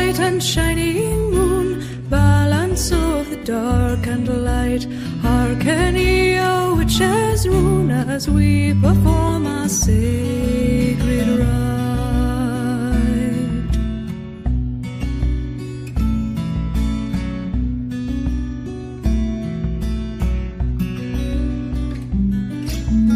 bright and shining moon, balance of the dark and light, hearken ye, O witches, rune, as we perform our sacred rite.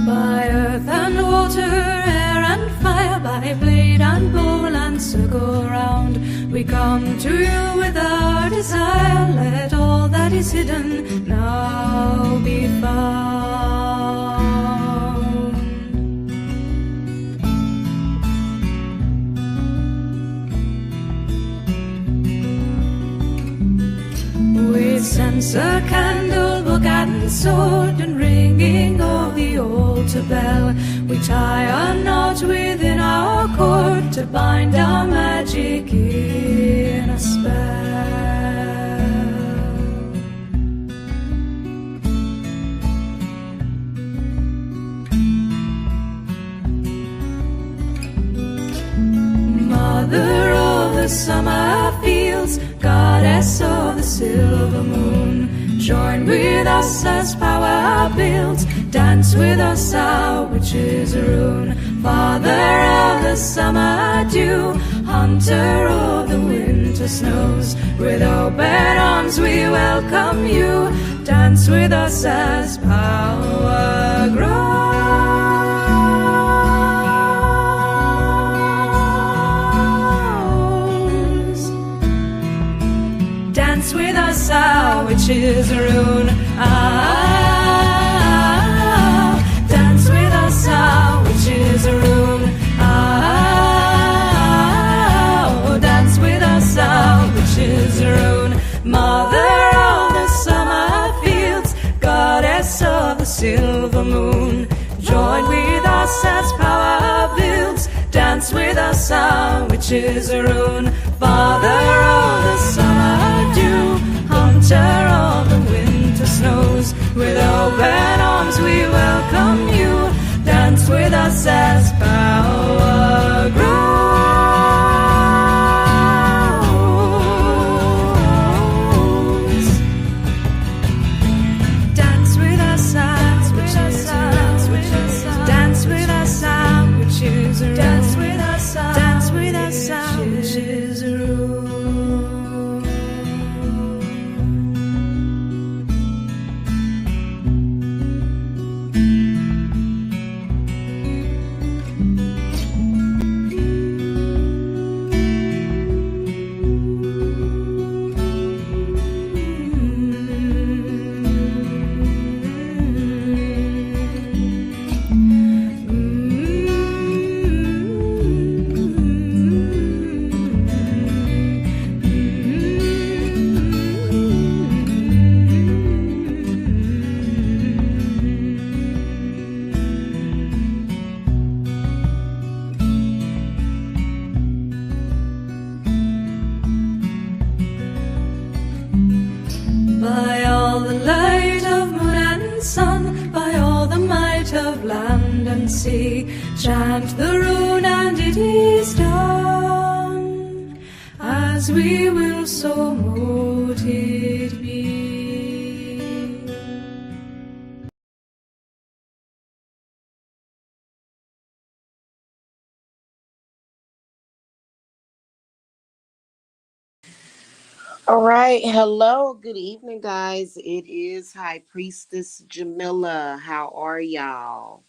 By earth and water, air and fire, by blade and bow and circle round, we come to you with our desire. Let all that is hidden now be found. With censer, candle, book and sword, and ringing of the altar bell, we tie a knot within our cord to bind our magic in a spell. Mother of the summer fields, goddess of the silver moon, join with us as power builds, dance with us our witches' rune. Father of the summer dew, hunter of the winter snows, with open arms we welcome you, dance with us as power grows. Dance with us our witches' rune. Dance with us our witches' rune. Dance with us our witches' rune. Mother of the summer fields, goddess of the silver moon, join with us as power builds, dance with us our witches' rune. Father of the summer dew, hunter of the winter snows, with open arms we welcome you, dance with us as power grows. Dance with us our witches' rune. Dance with us our witches' rune. Dance with us our witches' rune. By all the light of moon and sun, by all the might of land and sea, chant the rune and it is done. As we will, so mote it be. All right. Hello. Good evening, guys. It is High Priestess Jamila. How are y'all?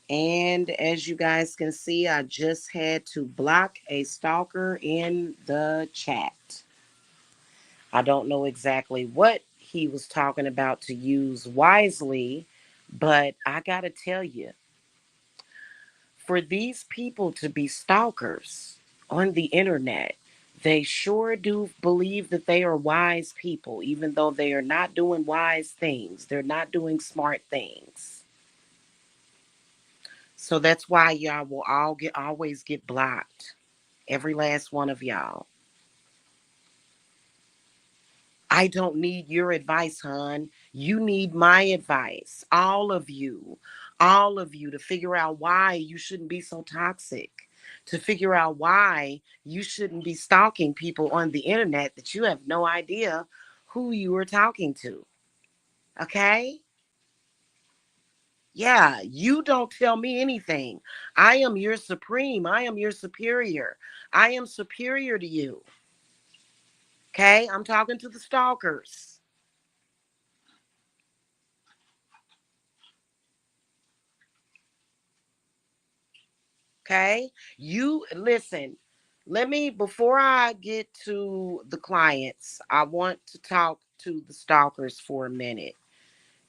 And as you guys can see, I just had to block a stalker in the chat. I don't know exactly what he was talking about to use wisely, but I got to tell you, for these people to be stalkers on the internet, they sure do believe that they are wise people, even though they are not doing wise things. They're not doing smart things. So that's why y'all will always get blocked. Every last one of y'all. I don't need your advice, hon. You need my advice. All of you to figure out why you shouldn't be so toxic. to figure out why you shouldn't be stalking people on the internet that you have no idea who you are talking to. Okay? Yeah, you don't tell me anything. I am your supreme. I am your superior. I am superior to you. Okay? I'm talking to the stalkers. Okay? You listen. Let me, before I get to the clients, I want to talk to the stalkers for a minute.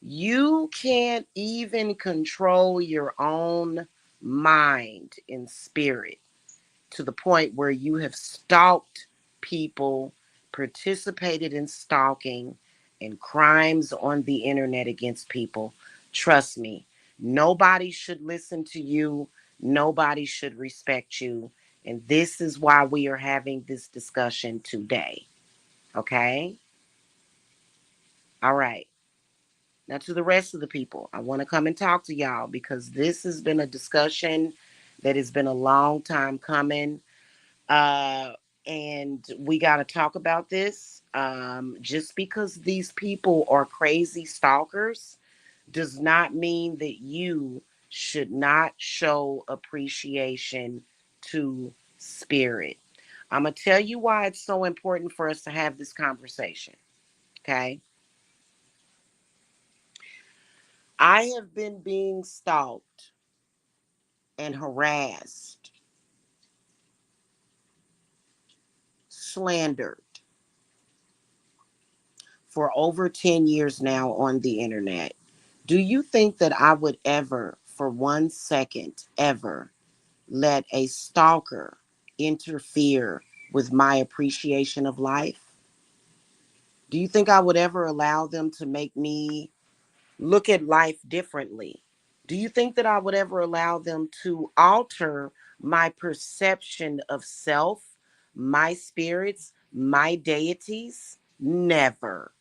You can't even control your own mind and spirit to the point where you have stalked people, participated in stalking and crimes on the internet against people. Trust me, nobody should listen to you, nobody should respect you. And this is why we are having this discussion today. Okay? All right. Now, to the rest of the people, I want to come and talk to y'all because this has been a discussion that has been a long time coming. Uh, and we got to talk about this. Just because these people are crazy stalkers does not mean that you should not show appreciation to spirit. I'm going to tell you why it's so important for us to have this conversation. Okay. I have been being stalked and harassed, slandered for over 10 years now on the internet. Do you think that I would ever, for 1 second, ever let a stalker interfere with my appreciation of life? Do you think I would ever allow them to make me look at life differently? Do you think that I would ever allow them to alter my perception of self, my spirits, my deities? Never.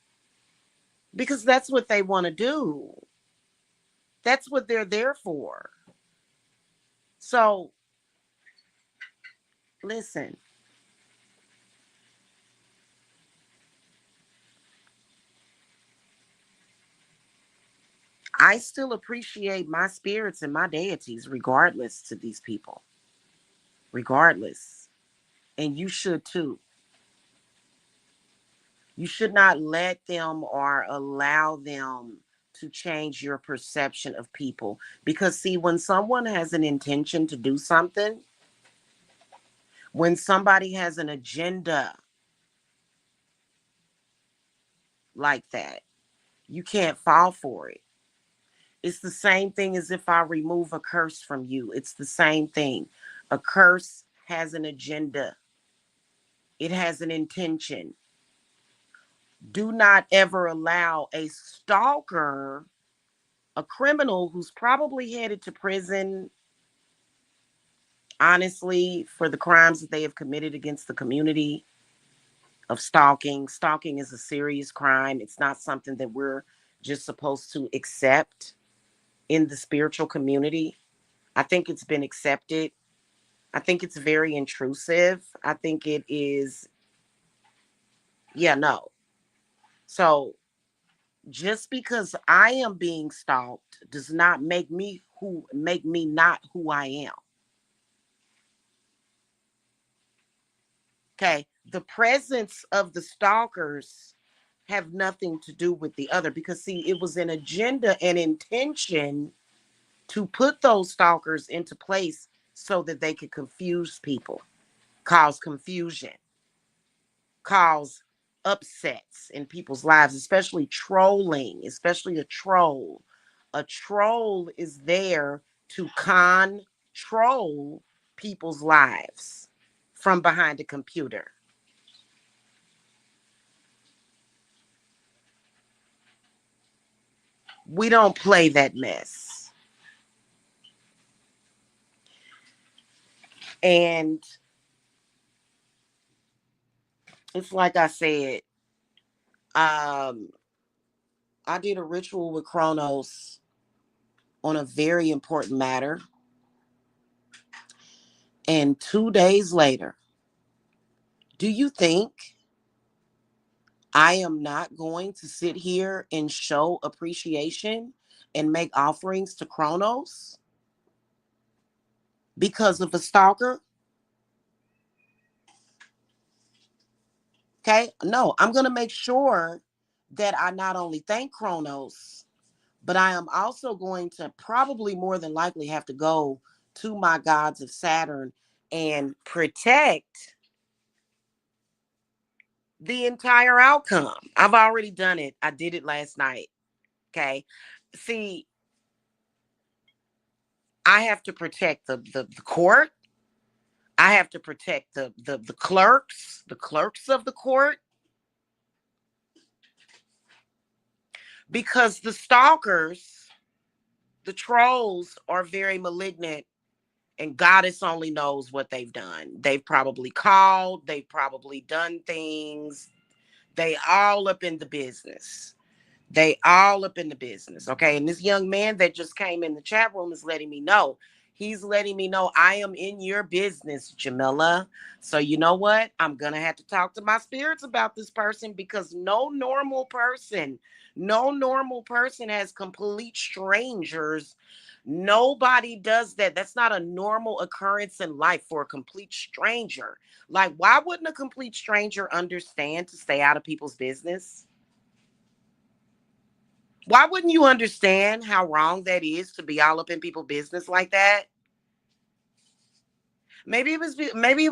Because that's what they want to do. That's what they're there for. So, listen, I still appreciate my spirits and my deities regardless to these people. Regardless. And you should too. You should not let them or allow them to change your perception of people. Because, see, when someone has an intention to do something, when somebody has an agenda like that, you can't fall for it. It's the same thing as if I remove a curse from you. It's the same thing. A curse has an agenda, it has an intention. Do not ever allow a stalker, a criminal who's probably headed to prison, honestly, for the crimes that they have committed against the community of stalking. Stalking is a serious crime. It's not something that we're just supposed to accept in the spiritual community. I think it's been accepted. I think it's very intrusive. I think it is, yeah, no. So just because I am being stalked does not make me not who I am. Okay. The presence of the stalkers have nothing to do with the other because see, it was an agenda and intention to put those stalkers into place so that they could confuse people, cause confusion, cause upsets in people's lives, especially trolling, especially a troll. A troll is there to control people's lives from behind a computer. We don't play that mess. And it's like I said, um, I did a ritual with Kronos on a very important matter. And 2 days later, do you think I am not going to sit here and show appreciation and make offerings to Chronos because of a stalker? Okay. No, I'm going to make sure that I not only thank Chronos, but I am also going to probably more than likely have to go to my gods of Saturn and protect the entire outcome. I've already done it. I did it last night. Okay. See, I have to protect the court. I have to protect the clerks of the court, because the stalkers, the trolls are very malignant, and Goddess only knows what they've done. They've probably called, they've probably done things. They all up in the business. They all up in the business. Okay. And this young man that just came in the chat room is letting me know. He's letting me know I am in your business, Jamila. So you know what? I'm going to have to talk to my spirits about this person, because no normal person has complete strangers. Nobody does that. That's not a normal occurrence in life for a complete stranger. Like, why wouldn't a complete stranger understand to stay out of people's business? Why wouldn't you understand how wrong that is to be all up in people's business like that? Maybe it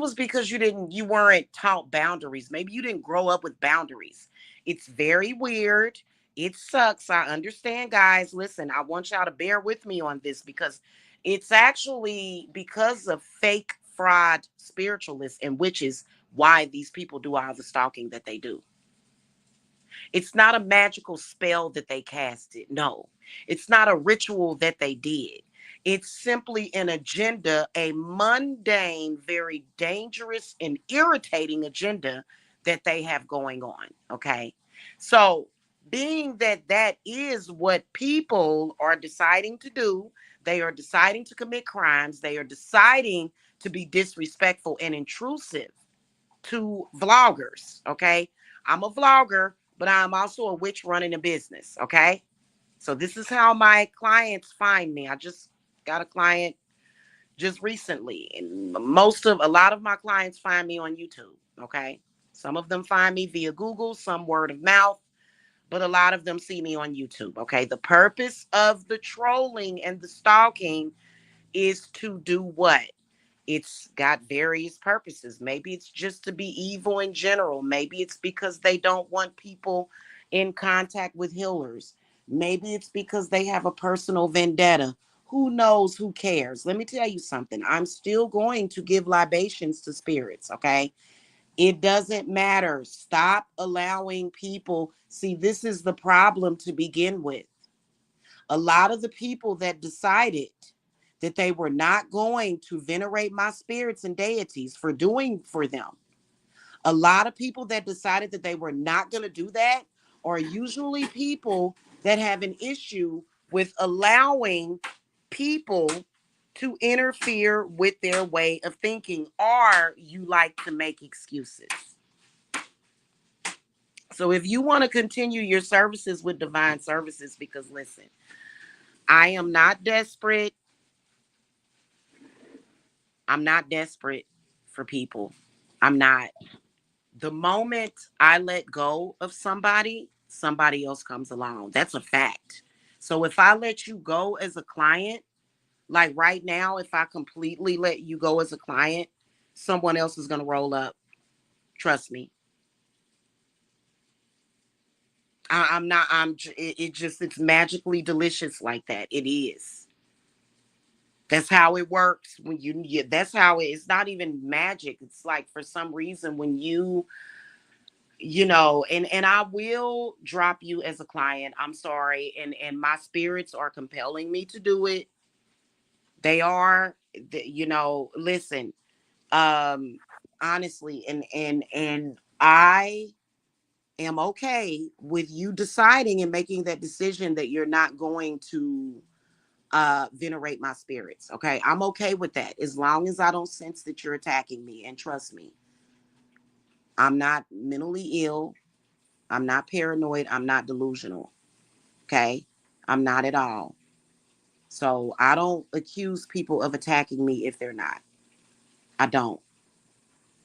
was because you weren't taught boundaries. Maybe you didn't grow up with boundaries. It's very weird. It sucks. I understand, guys. Listen, I want y'all to bear with me on this, because it's actually because of fake fraud spiritualists and witches why these people do all the stalking that they do. It's not a magical spell that they casted. No, it's not a ritual that they did. It's simply an agenda, a mundane, very dangerous and irritating agenda that they have going on. Okay. So, being that that is what people are deciding to do, they are deciding to commit crimes, they are deciding to be disrespectful and intrusive to vloggers. Okay. I'm a vlogger, but I'm also a witch running a business. Okay. So this is how my clients find me. I just got a client just recently, and a lot of my clients find me on YouTube. Okay. Some of them find me via Google, some word of mouth, but a lot of them see me on YouTube. Okay. The purpose of the trolling and the stalking is to do what? It's got various purposes. Maybe it's just to be evil in general. Maybe it's because they don't want people in contact with healers. Maybe it's because they have a personal vendetta. Who knows? Who cares? Let me tell you something. I'm still going to give libations to spirits, okay? It doesn't matter. Stop allowing people. See, this is the problem to begin with. A lot of the people that decided that they were not going to venerate my spirits and deities for doing for them, a lot of people that decided that they were not going to do that are usually people that have an issue with allowing people to interfere with their way of thinking, or you like to make excuses. So if you want to continue your services with divine services, because listen, I am not desperate. I'm not desperate for people. I'm not. The moment I let go of somebody, somebody else comes along. That's a fact. So if I let you go as a client, like right now, if I completely let you go as a client, someone else is going to roll up. Trust me. I'm not, it just, it's magically delicious like that. It is. That's how it works that's how it's not even magic. It's like for some reason when and I will drop you as a client. I'm sorry. And my spirits are compelling me to do it. They are, listen, um, honestly, and I am okay with you deciding and making that decision that you're not going to venerate my spirits. Okay, I'm okay with that as long as I don't sense that you're attacking me. And trust me, I'm not mentally ill. I'm not paranoid. I'm not delusional. Okay, I'm not at all. So I don't accuse people of attacking me if they're not. I don't.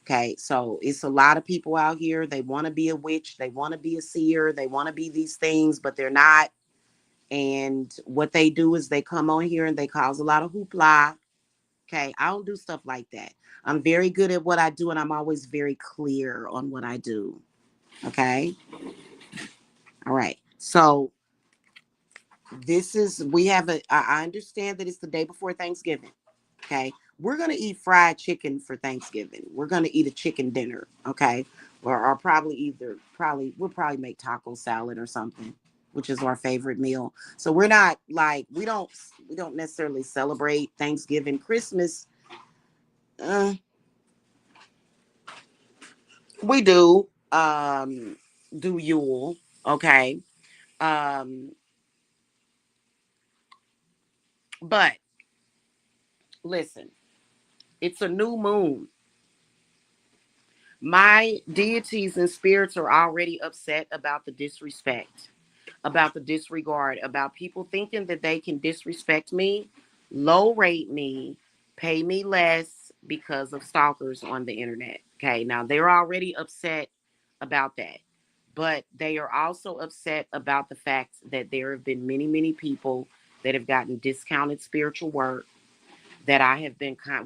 Okay, so it's a lot of people out here. They want to be a witch. They want to be a seer. They want to be these things, but they're not. And what they do is they come on here and they cause a lot of hoopla. Okay, I don't do stuff like that. I'm very good at what I do, and I'm always very clear on what I do. Okay, all right. So this is we have a. I understand that it's the day before Thanksgiving. Okay, we're gonna eat fried chicken for Thanksgiving. We're gonna eat a chicken dinner. Okay, or probably we'll probably make taco salad or something, which is our favorite meal. So we're not like we don't necessarily celebrate Thanksgiving, Christmas. Uh, we do Yule. Okay, um, but listen, it's a new moon. My deities and spirits are already upset about the disrespect, about the disregard, about people thinking that they can disrespect me, low rate me, pay me less because of stalkers on the internet. Okay, now they're already upset about that. But they are also upset about the fact that there have been many, many people that have gotten discounted spiritual work that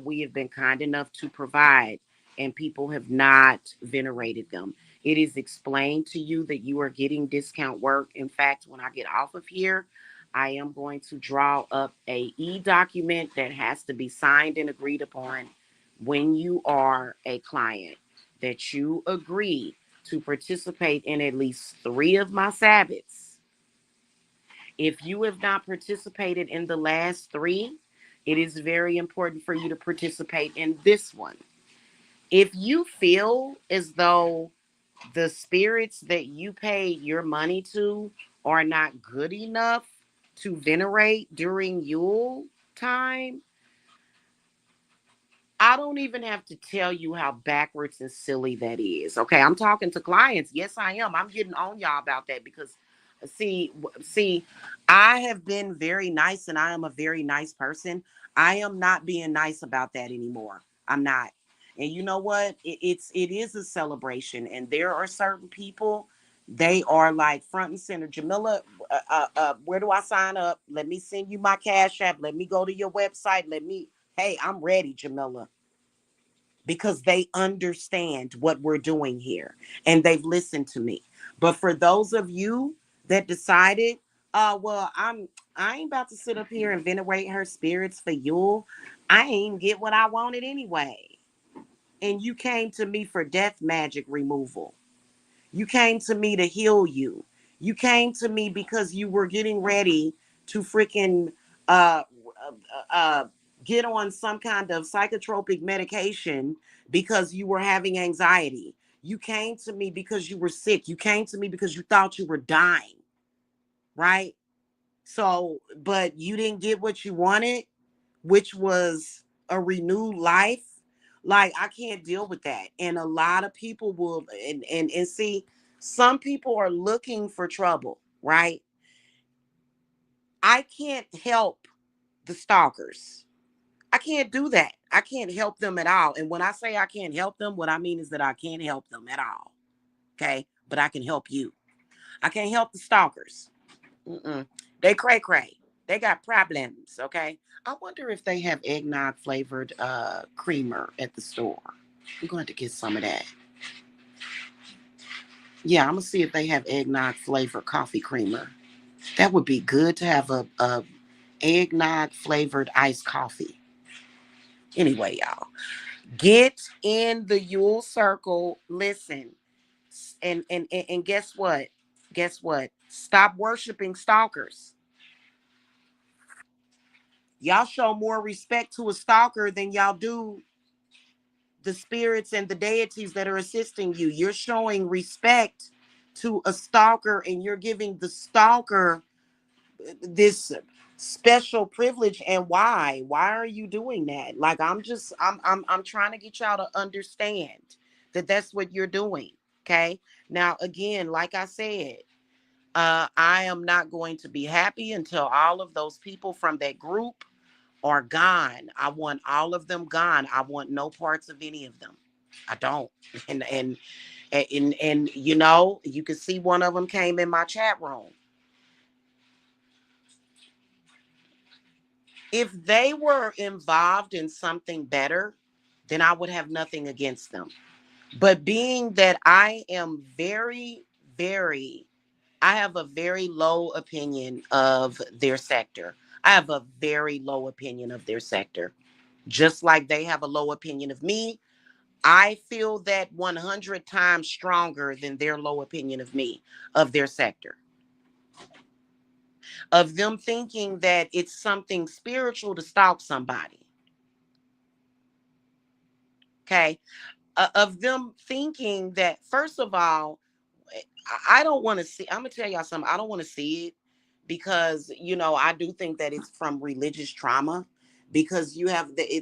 we have been kind enough to provide, and people have not venerated them. It is explained to you that you are getting discount work. In fact, when I get off of here, I am going to draw up a e-document that has to be signed and agreed upon when you are a client, that you agree to participate in at least 3 of my Sabbaths. If you have not participated in the last 3, it is very important for you to participate in this one. If you feel as though the spirits that you pay your money to are not good enough to venerate during Yule time, I don't even have to tell you how backwards and silly that is. Okay, I'm talking to clients. Yes, I am. I'm getting on y'all about that because see, I have been very nice and I am a very nice person. I am not being nice about that anymore. I'm not. And you know what? It is a celebration, and there are certain people. They are like front and center. Jamila, where do I sign up? Let me send you my cash app. Let me go to your website. Hey, I'm ready, Jamila, because they understand what we're doing here and they've listened to me. But for those of you that decided, well, I ain't about to sit up here and venerate her spirits for Yule. I ain't get what I wanted anyway. And you came to me for death magic removal. You came to me to heal you. You came to me because you were getting ready to freaking uh, uh, get on some kind of psychotropic medication because you were having anxiety. You came to me because you were sick. You came to me because you thought you were dying, right? So, but you didn't get what you wanted, which was a renewed life. Like, I can't deal with that. And a lot of people will, and see, some people are looking for trouble, right? I can't help the stalkers. I can't do that. I can't help them at all. And when I say I can't help them, what I mean is that I can't help them at all. Okay. But I can help you. I can't help the stalkers. Mm-mm. They cray cray. They got problems. Okay. I wonder if they have eggnog flavored creamer at the store. I'm going to get some of that. Yeah, I'm gonna see if they have eggnog flavored coffee creamer. That would be good to have a eggnog flavored iced coffee. Anyway, y'all, get in the Yule circle. Listen, and guess what? Guess what? Stop worshiping stalkers. Y'all show more respect to a stalker than y'all do the spirits and the deities that are assisting you. You're showing respect to a stalker, and you're giving the stalker this. special privilege. And why are you doing that? Like, I'm trying to get y'all to understand that that's what you're doing. Okay, now again, like I said, I am not going to be happy until all of those people from that group are gone. I want all of them gone. I want no parts of any of them. I don't. And you know, you can see one of them came in my chat room. If they were involved in something better, then I would have nothing against them. But being that I am very, I have a very low opinion of their sector. I have a very low opinion of their sector. Just like they have a low opinion of me, I feel that 100 times stronger than their low opinion of me, of their sector, of them thinking that it's something spiritual to stalk somebody. Okay. Of them thinking that, first of all, I don't want to see, I'm going to tell y'all something. I don't want to see it because, you know, I do think that it's from religious trauma because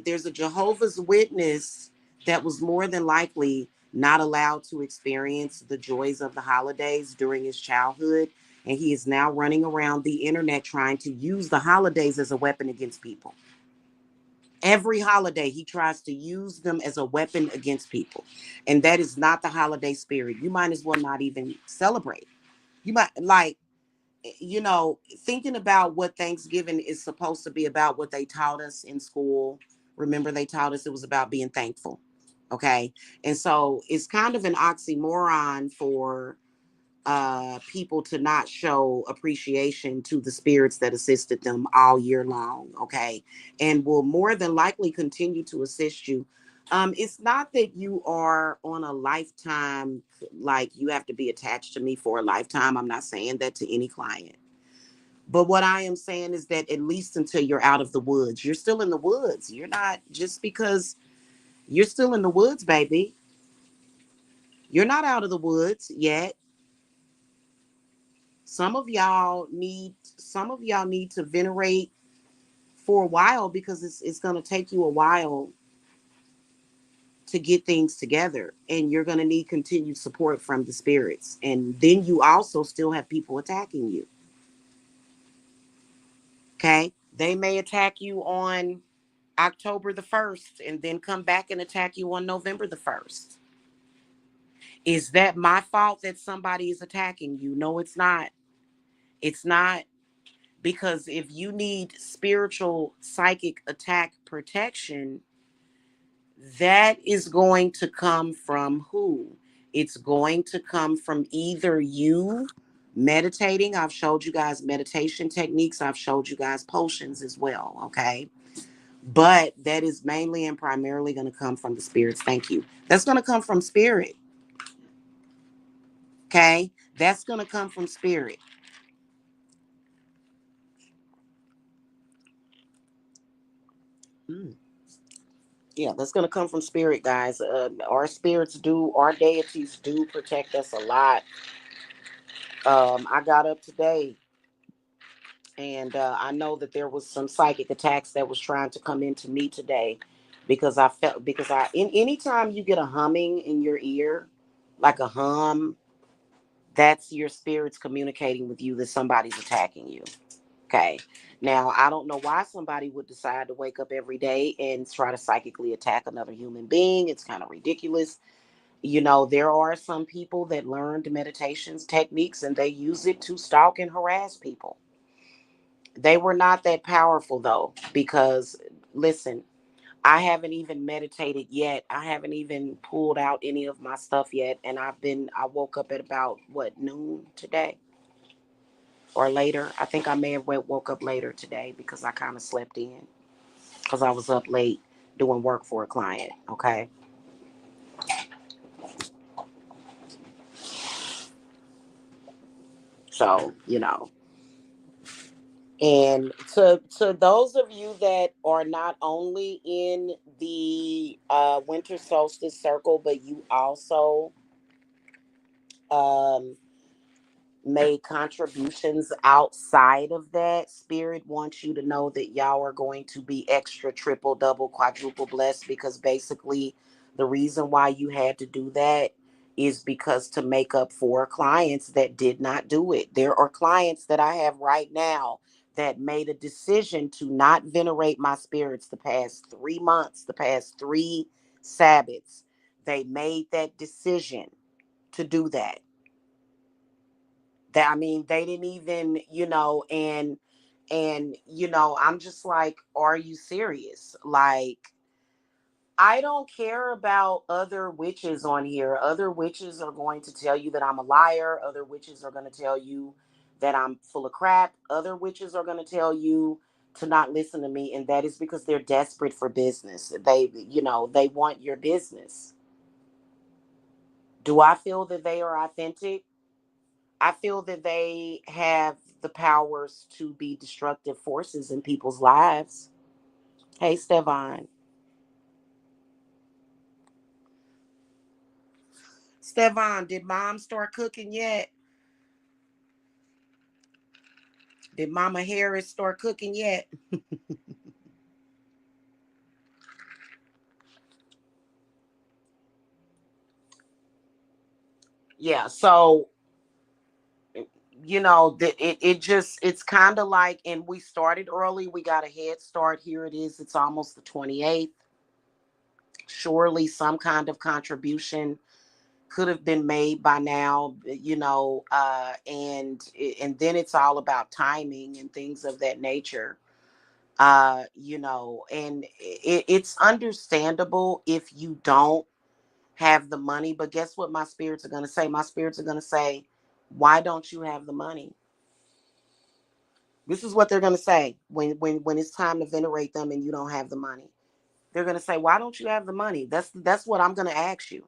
there's a Jehovah's Witness that was more than likely not allowed to experience the joys of the holidays during his childhood. And he is now running around the internet trying to use the holidays as a weapon against people. Every holiday, he tries to use them as a weapon against people. And that is not the holiday spirit. You might as well not even celebrate. You might, like, you know, thinking about what Thanksgiving is supposed to be about, what they taught us in school. Remember, they taught us it was about being thankful. Okay. And so it's kind of an oxymoron for people to not show appreciation to the spirits that assisted them all year long, okay, and will more than likely continue to assist you. It's not that you are on a lifetime, like you have to be attached to me for a lifetime. I'm not saying that to any client. But what I am saying is that at least until you're out of the woods, you're still in the woods. You're not, just because you're still in the woods, baby. You're not out of the woods yet. Some of y'all need to venerate for a while because it's going to take you a while to get things together, and you're going to need continued support from the spirits. And then you also still have people attacking you. Okay, they may attack you on October the 1st and then come back and attack you on November the 1st. Is that my fault that somebody is attacking you? No, it's not. It's not. Because if you need spiritual psychic attack protection, that is going to come from who? It's going to come from either you meditating. I've showed you guys meditation techniques. I've showed you guys potions as well. Okay. But that is mainly and primarily going to come from the spirits. Thank you. That's going to come from spirit. Okay. That's going to come from spirit. Mm. Yeah, that's going to come from spirit, guys. Our deities do protect us a lot. I got up today and I know that there was some psychic attacks that was trying to come into me today anytime you get a humming in your ear, like a hum, that's your spirits communicating with you that somebody's attacking you. Okay. Now, I don't know why somebody would decide to wake up every day and try to psychically attack another human being. It's kind of ridiculous. You know, there are some people that learned meditations techniques and they use it to stalk and harass people. They were not that powerful though, because listen, I haven't even meditated yet. I haven't even pulled out any of my stuff yet. And I woke up at about what, noon today or later. I think I may have woke up later today because I kind of slept in because I was up late doing work for a client. Okay. So, you know, and to those of you that are not only in the winter solstice circle, but you also um, made contributions outside of that, Spirit wants you to know that y'all are going to be extra, triple, double, quadruple blessed, because basically the reason why you had to do that is because to make up for clients that did not do it. There are clients that I have right now that made a decision to not venerate my spirits the past 3 months, the past three Sabbaths. They made that decision to do that. That, I mean, they didn't even, I'm just like, are you serious? Like, I don't care about other witches on here. Other witches are going to tell you that I'm a liar. Other witches are going to tell you that I'm full of crap. Other witches are going to tell you to not listen to me, and that is because they're desperate for business. They want your business. Do I feel that they are authentic? I feel that they have the powers to be destructive forces in people's lives. Hey, Stevan. Stevan, did mom start cooking yet? Did Mama Harris start cooking yet? Yeah, so it's kind of like, and we started early. We got a head start. Here it is. It's almost the 28th. Surely some kind of contribution could have been made by now, and then it's all about timing and things of that nature. And it's understandable if you don't have the money, but guess what my spirits are going to say? My spirits are going to say, why don't you have the money? This is what they're going to say when it's time to venerate them and you don't have the money. They're going to say, why don't you have the money? That's what I'm going to ask you.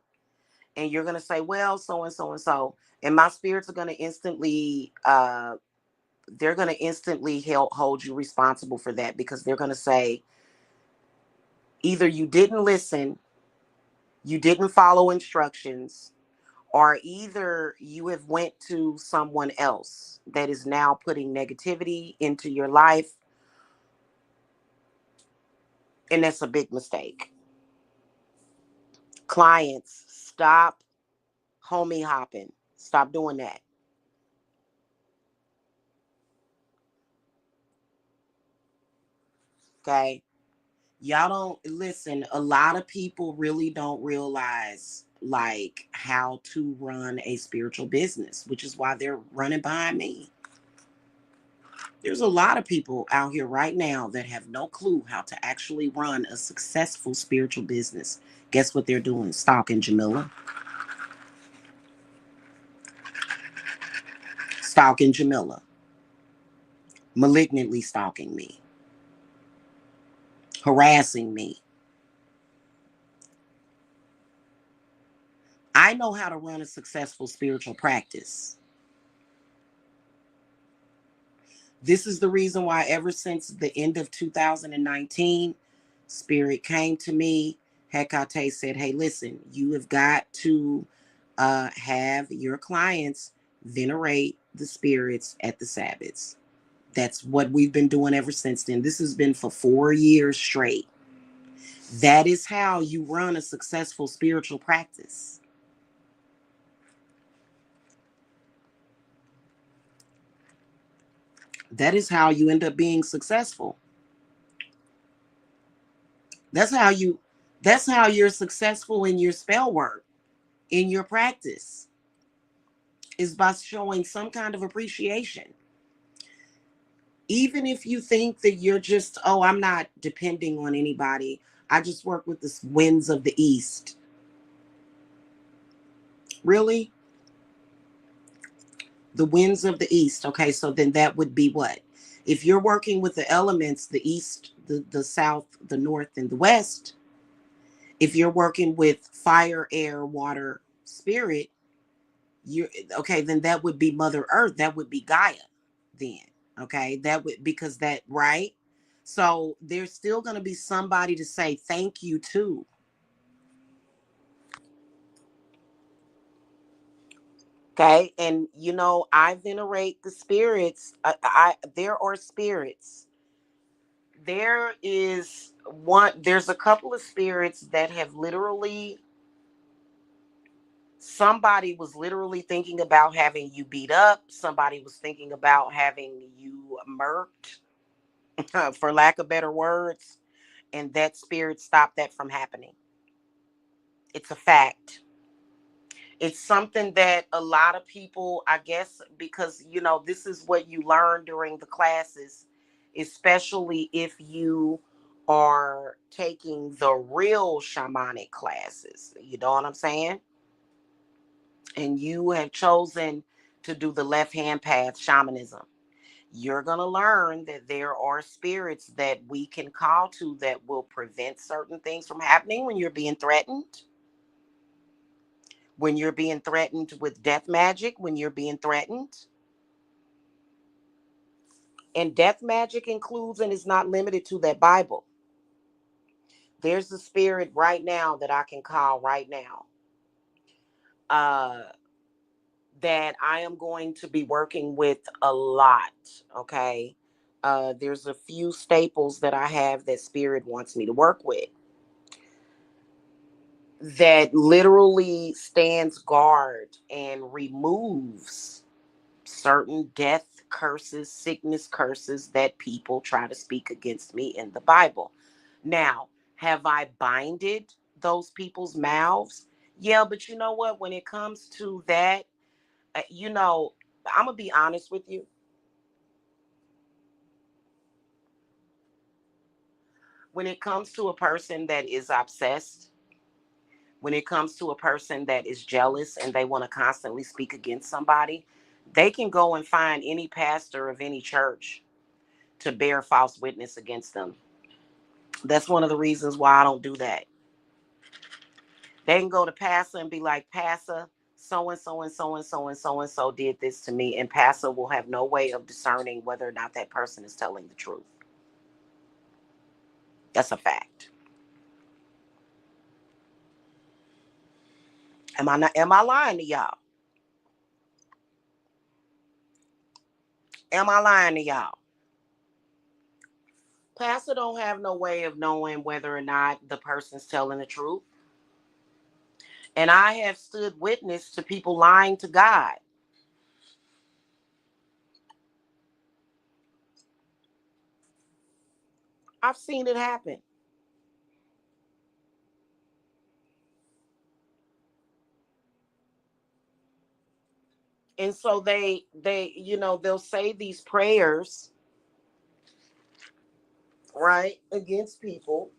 And you're going to say, well, so and so and so. And my spirits are going to instantly they're going to instantly hold you responsible for that, because they're going to say, either you didn't listen, you didn't follow instructions, or either you have went to someone else that is now putting negativity into your life, and that's a big mistake. Clients, stop homie hopping. Stop doing that. Okay? Y'all don't listen. A lot of people really don't realize like how to run a spiritual business, which is why they're running behind me. There's a lot of people out here right now that have no clue how to actually run a successful spiritual business. Guess what they're doing? Stalking Jamila. Stalking Jamila. Malignantly stalking me. Harassing me. I know how to run a successful spiritual practice. This is the reason why ever since the end of 2019, Spirit came to me. Hecate said, hey, listen, you have got to have your clients venerate the spirits at the Sabbaths. That's what we've been doing ever since then. This has been for 4 years straight. That is how you run a successful spiritual practice. That is how you end up being successful. That's how you that's how you're successful in your spell work, in your practice, is by showing some kind of appreciation. Even if you think that you're just, oh, I'm not depending on anybody, I just work with the winds of the east. Really? The winds of the east. Okay, so then that would be what? If you're working with the elements, the east, the south, the north, and the west, if you're working with fire, air, water, spirit, you're okay, then that would be Mother Earth. That would be Gaia then. Okay, that would, because that, right? So there's still going to be somebody to say thank you to. Okay, and I venerate the spirits. There are spirits. There's a couple of spirits that have literally, somebody was literally thinking about having you beat up, somebody was thinking about having you murked, for lack of better words, and that spirit stopped that from happening. It's a fact. It's something that a lot of people, I guess, because this is what you learn during the classes, especially if you are taking the real shamanic classes. You know what I'm saying? And you have chosen to do the left hand path, shamanism. You're going to learn that there are spirits that we can call to that will prevent certain things from happening when you're being threatened. When you're being threatened with death magic, when you're being threatened. And death magic includes and is not limited to that Bible. There's a spirit right now that I can call right now, uh, that I am going to be working with a lot. Okay. There's a few staples that I have that spirit wants me to work with, that literally stands guard and removes certain death curses, sickness curses that people try to speak against me in the Bible. Now, have I binded those people's mouths? Yeah, but you know what? When it comes to that, I'm going to be honest with you. When it comes to a person that is obsessed, when it comes to a person that is jealous and they want to constantly speak against somebody, they can go and find any pastor of any church to bear false witness against them. That's one of the reasons why I don't do that. They can go to pastor and be like, Pastor, so and so and so and so and so and so did this to me, and pastor will have no way of discerning whether or not that person is telling the truth. That's a fact. Am I lying to y'all? Am I lying to y'all? Pastor don't have no way of knowing whether or not the person's telling the truth. And I have stood witness to people lying to God. I've seen it happen. And so they'll say these prayers, right, against people.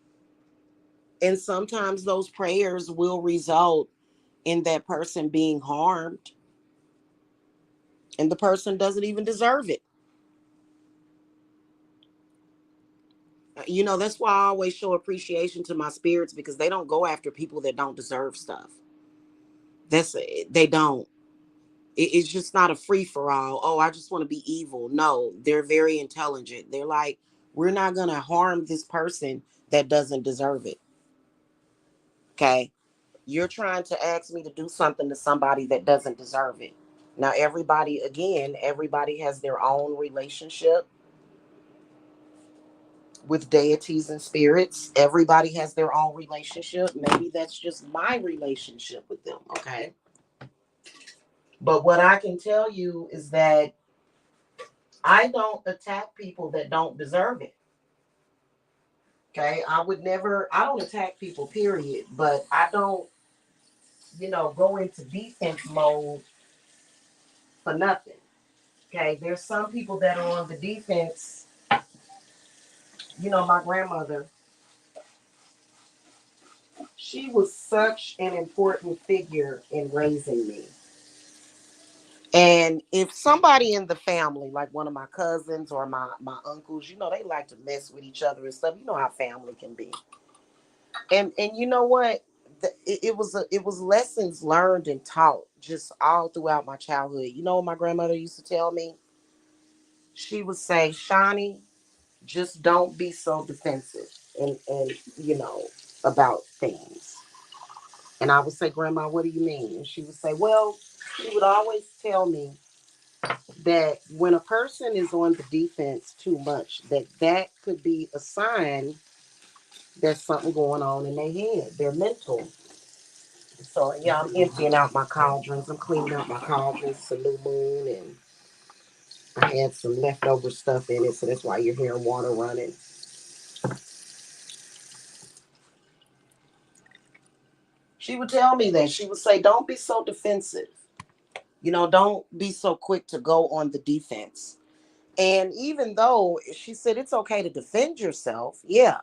And sometimes those prayers will result in that person being harmed, and the person doesn't even deserve it. That's why I always show appreciation to my spirits, because they don't go after people that don't deserve stuff. They don't. It's just not a free for all. Oh, I just want to be evil. No, they're very intelligent. They're like, we're not going to harm this person that doesn't deserve it. Okay. You're trying to ask me to do something to somebody that doesn't deserve it. Now, everybody has their own relationship with deities and spirits. Everybody has their own relationship. Maybe that's just my relationship with them. Okay. But what I can tell you is that I don't attack people that don't deserve it. Okay. I don't attack people, period. But I don't, go into defense mode for nothing. Okay. There's some people that are on the defense. My grandmother, she was such an important figure in raising me. And if somebody in the family, like one of my cousins or my uncles, they like to mess with each other and stuff. You know how family can be. And you know what? It was lessons learned and taught just all throughout my childhood. You know what my grandmother used to tell me? She would say, Shawnee, just don't be so defensive and about things. And I would say, Grandma, what do you mean? And she would say, well, she would always tell me that when a person is on the defense too much, that could be a sign there's something going on in their head, their mental. So yeah, I'm emptying out my cauldrons. I'm cleaning out my cauldrons. It's a new moon, and I had some leftover stuff in it, so that's why you're hearing water running. She would tell me that. She would say, "Don't be so defensive. Don't be so quick to go on the defense." And even though she said it's okay to defend yourself, yeah,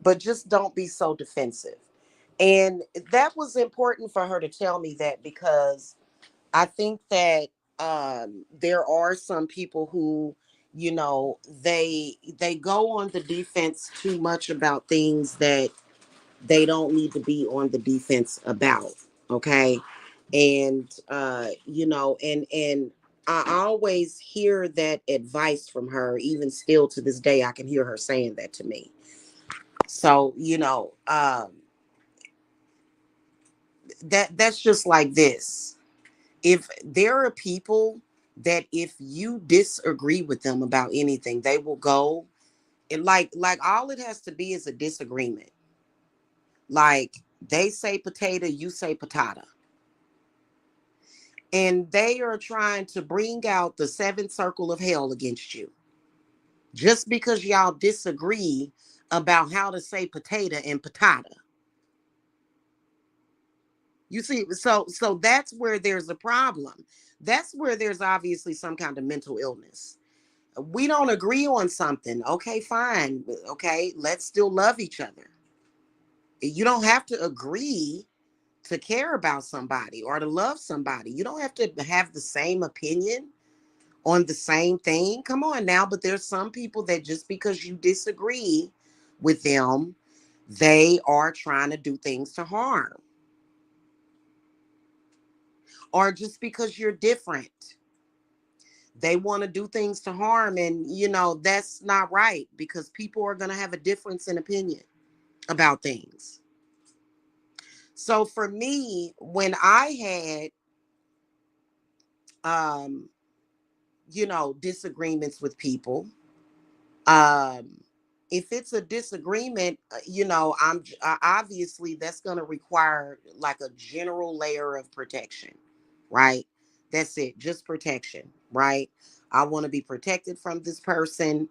but just don't be so defensive. And that was important for her to tell me that, because I think that there are some people who, they go on the defense too much about things that they don't need to be on the defense about. Okay. And and I always hear that advice from her. Even still to this day, I can hear her saying that to me. So that's just like this. If there are people that if you disagree with them about anything, they will go and like all it has to be is a disagreement. Like they say potato, you say patata. And they are trying to bring out the seventh circle of hell against you. Just because y'all disagree about how to say potato and patata. You see, so that's where there's a problem. That's where there's obviously some kind of mental illness. We don't agree on something. Okay, fine. Okay, let's still love each other. You don't have to agree to care about somebody or to love somebody. You don't have to have the same opinion on the same thing. Come on now. But there's some people that just because you disagree with them, they are trying to do things to harm. Or just because you're different, they want to do things to harm. And, that's not right, because people are going to have a difference in opinion about things. So for me, when I had, disagreements with people, um, if it's a disagreement, obviously that's going to require like a general layer of protection, right? That's it, just protection, right? I want to be protected from this person,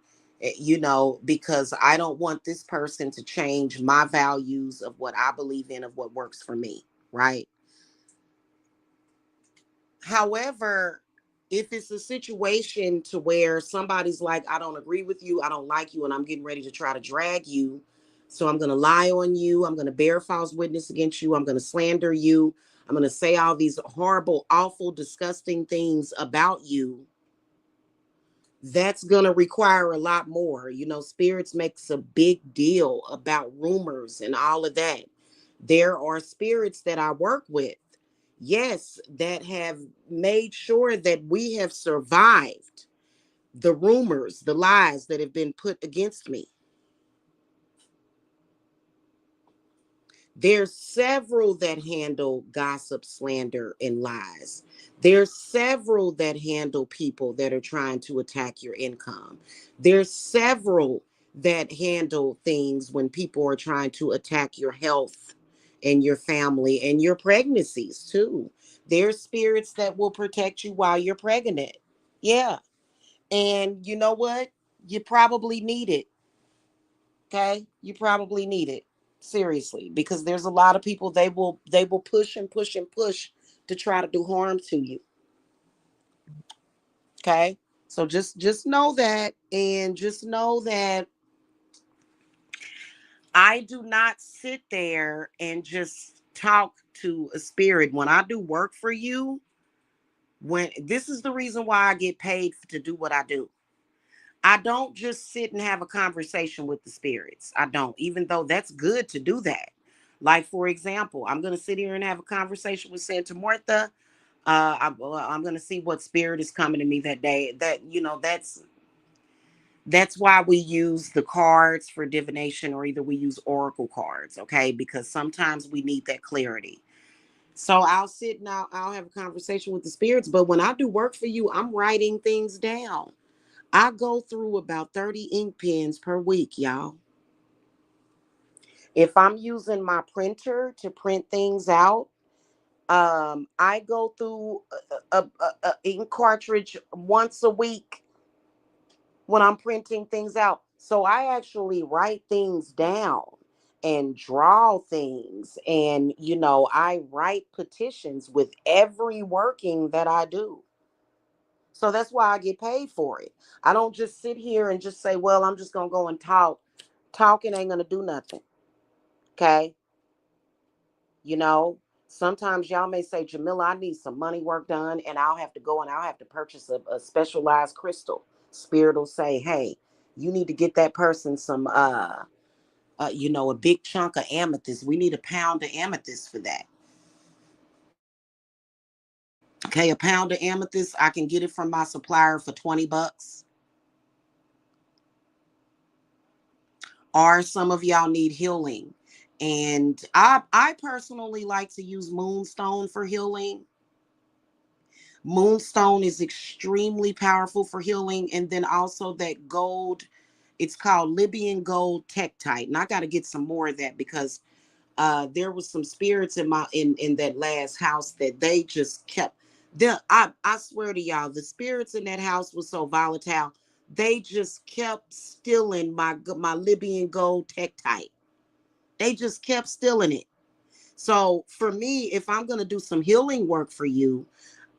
because I don't want this person to change my values of what I believe in, of what works for me, right? However, if it's a situation to where somebody's like, I don't agree with you, I don't like you, and I'm getting ready to try to drag you, so I'm going to lie on you, I'm going to bear false witness against you, I'm going to slander you, I'm going to say all these horrible, awful, disgusting things about you, that's going to require a lot more. Spirits makes a big deal about rumors and all of that. There are spirits that I work with, yes, that have made sure that we have survived the rumors, the lies that have been put against me. There's several that handle gossip, slander, and lies. There's several that handle people that are trying to attack your income. There's several that handle things when people are trying to attack your health and your family and your pregnancies too. There's spirits that will protect you while you're pregnant. Yeah. And you know what? You probably need it. Okay, you probably need it, seriously, because there's a lot of people, they will push and push and push to try to do harm to you. Okay, so just know that, and just know that I do not sit there and just talk to a spirit when I do work for you. When this is the reason why I get paid to do what I do. I don't just sit and have a conversation with the spirits. I don't, even though that's good to do that. Like, for example, I'm going to sit here and have a conversation with Santa Martha. I'm going to see what spirit is coming to me that day. That's why we use the cards for divination, or either we use oracle cards, okay? Because sometimes we need that clarity. So I'll sit and I'll have a conversation with the spirits. But when I do work for you, I'm writing things down. I go through about 30 ink pens per week, y'all. If I'm using my printer to print things out, I go through a ink cartridge once a week when I'm printing things out. So I actually write things down and draw things. And, I write petitions with every working that I do. So that's why I get paid for it. I don't just sit here and just say, well, I'm just going to go and talk. Talking ain't going to do nothing. Okay. You know, sometimes y'all may say, Jamila, I need some money work done, and I'll have to go and I'll have to purchase a specialized crystal. Spirit will say, hey, you need to get that person some, a big chunk of amethyst. We need a pound of amethyst for that. Okay, a pound of amethyst, I can get it from my supplier for $20. Or some of y'all need healing. And I personally like to use moonstone for healing. Moonstone is extremely powerful for healing. And then also that gold, it's called Libyan gold tektite. And I got to get some more of that because there was some spirits in that last house that they just kept. I swear to y'all, the spirits in that house was so volatile. They just kept stealing my Libyan gold tektite. They just kept stealing it. So for me, if I'm gonna do some healing work for you,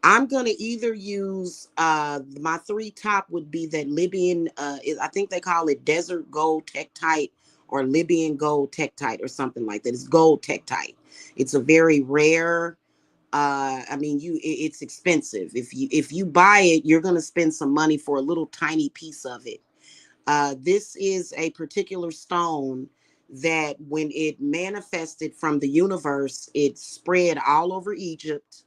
I'm gonna either use my three top would be that Libyan I think they call it desert gold tektite or Libyan gold tektite or something like that. It's gold tektite. It's a very rare I mean it's expensive. If you buy it, you're gonna spend some money for a little tiny piece of it. This is a particular stone that when it manifested from the universe, it spread all over Egypt,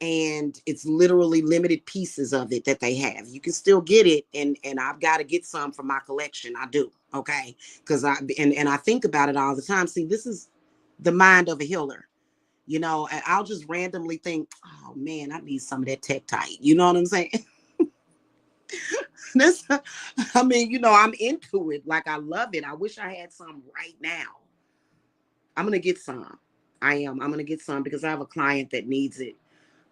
and it's literally limited pieces of it that they have. You can still get it, and I've got to get some for my collection. I do, okay, because and I think about it all the time. See, this is the mind of a healer. And I'll just randomly think, oh man, I need some of that tektite. You know what I'm saying? this, I mean, I'm into it. Like I love it. I wish I had some right now. I'm gonna get some. I am. I'm gonna get some because I have a client that needs it.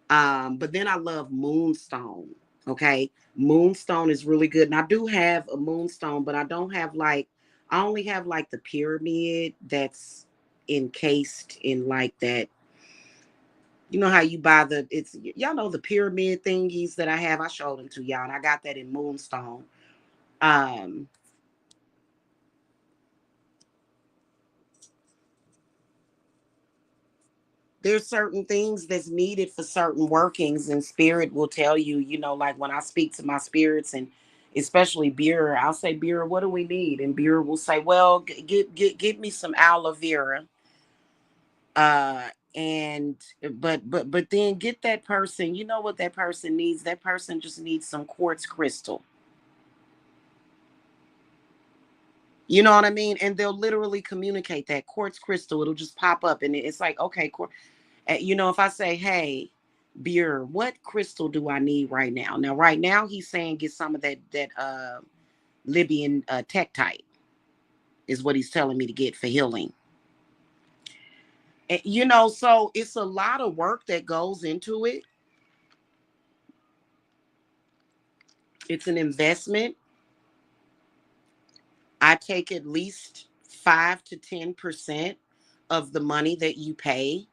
But then I love moonstone. Okay. Moonstone is really good. And I do have a moonstone, but I don't have I only have like the pyramid that's encased in like that. You know how you buy y'all know the pyramid thingies that I have. I showed them to y'all, and I got that in moonstone. Um, there's certain things that's needed for certain workings, and spirit will tell you, like when I speak to my spirits, and especially beer, I'll say, beer, what do we need? And beer will say, well, get me some aloe vera. And but then get that person, you know what that person needs? That person just needs some quartz crystal. You know what I mean? And they'll literally communicate that quartz crystal. It'll just pop up, and it's like, okay, if I say, hey, beer, what crystal do I need right now? Now, right now, he's saying get some of that Libyan tektite is what he's telling me to get for healing. And, so it's a lot of work that goes into it. It's an investment. I take at least 5 to 10% of the money that you pay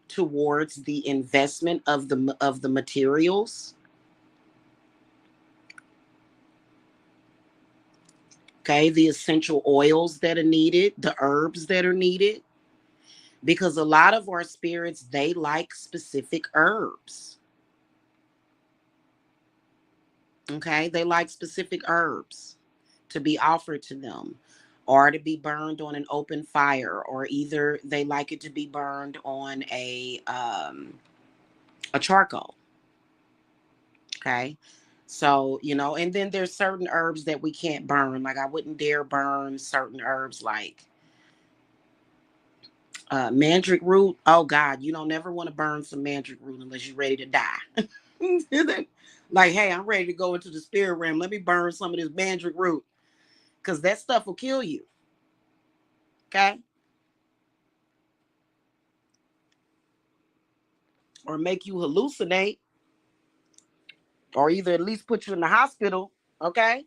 towards the investment of the materials. Okay, the essential oils that are needed, the herbs that are needed, because a lot of our spirits, they like specific herbs. Okay, they like specific herbs to be offered to them, or to be burned on an open fire, or either they like it to be burned on a charcoal. Okay. So, and then there's certain herbs that we can't burn. Like I wouldn't dare burn certain herbs like Mandrake root. Oh God, you don't never want to burn some mandrake root unless you're ready to die. Like, hey, I'm ready to go into the spirit realm. Let me burn some of this mandrake root. Because that stuff will kill you. Okay? Or make you hallucinate. Or either at least put you in the hospital. Okay?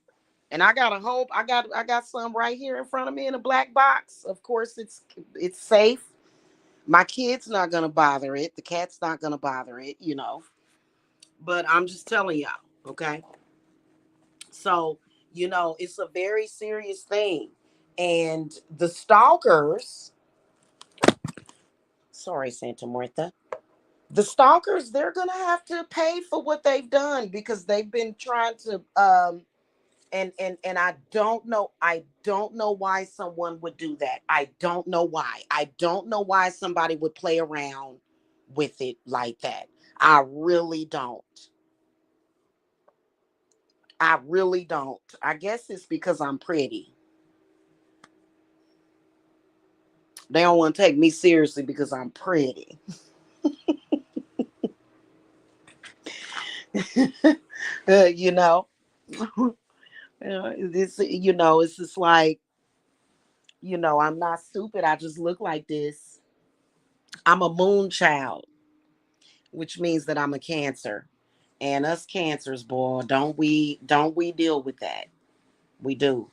And I got a hope. I got some right here in front of me in a black box. Of course, it's safe. My kid's not gonna bother it. The cat's not gonna bother it. But I'm just telling y'all, okay? So, it's a very serious thing. And the stalkers, sorry, Santa Martha, the stalkers, they're gonna have to pay for what they've done because they've been trying to and I don't know why someone would do that. I don't know why. I don't know why somebody would play around with it like that. I really don't. I really don't. I guess it's because I'm pretty. They don't want to take me seriously because I'm pretty. you know, it's just like, I'm not stupid. I just look like this. I'm a moon child, which means that I'm a Cancer. And us Cancers, boy, don't we deal with that. We do.